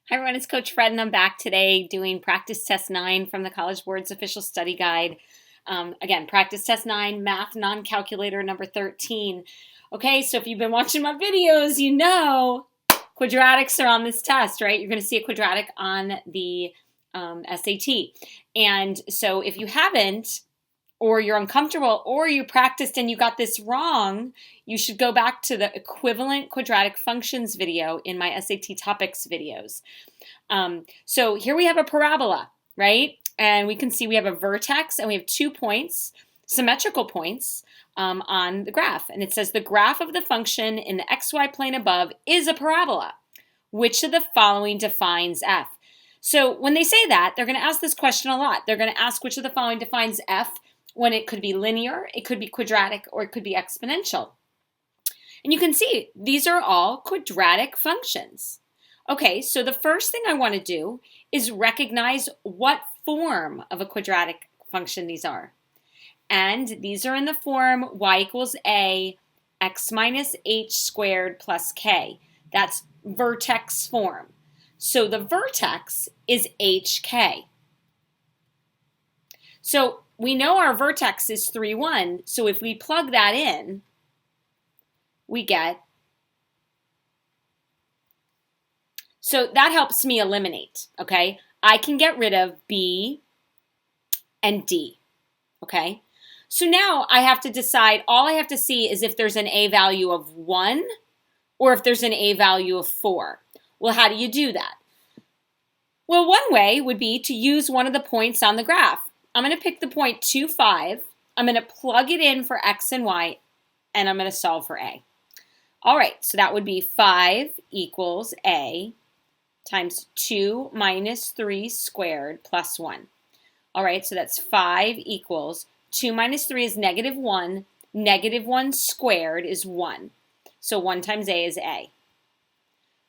Hi everyone, it's Coach Fred and I'm back today doing practice test 9 from the College Board's official study guide. Again, practice test 9, math non-calculator number 13. Okay, so if you've been watching my videos, you know quadratics are on this test, right? You're going to see a quadratic on the SAT. And so if you haven't, or you're uncomfortable, or you practiced and you got this wrong, you should go back to the equivalent quadratic functions video in my SAT topics videos. So here we have a parabola, right? And we can see we have a vertex and we have 2 points, symmetrical points on the graph. And it says the graph of the function in the xy plane above is a parabola. Which of the following defines f? So when they say that, they're going to ask this question a lot. They're going to ask which of the following defines f, when it could be linear, it could be quadratic, or it could be exponential. And you can see these are all quadratic functions. Okay, so the first thing I want to do is recognize what form of a quadratic function these are. And these are in the form y equals a, x minus h squared plus k. That's vertex form. So the vertex is hk. So we know our vertex is 3, 1, so if we plug that in, we get, so that helps me eliminate, okay? I can get rid of B and D, okay? So now I have to decide, all I have to see is if there's an A value of 1 or if there's an A value of 4. Well, how do you do that? Well, one way would be to use one of the points on the graph. I'm going to pick the point 2, 5. I'm going to plug it in for x and y, and I'm going to solve for a. All right, so that would be 5 equals a times 2 minus 3 squared plus 1. All right, so that's 5 equals 2 minus 3 is negative 1. Negative 1 squared is 1. So 1 times a is a.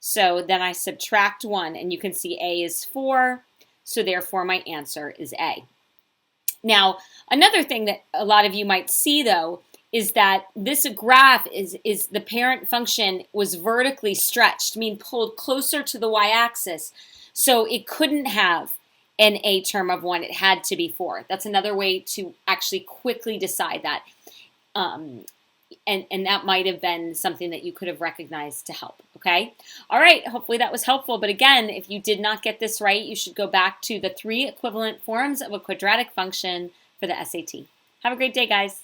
So then I subtract 1, and you can see a is 4. So therefore, my answer is a. Now, another thing that a lot of you might see, though, is that this graph is the parent function was vertically stretched, meaning pulled closer to the y-axis. So it couldn't have an a term of 1. It had to be 4. That's another way to actually quickly decide that. And that might have been something that you could have recognized to help, okay? All right, hopefully that was helpful. But again, if you did not get this right, you should go back to the 3 equivalent forms of a quadratic function for the SAT. Have a great day, guys.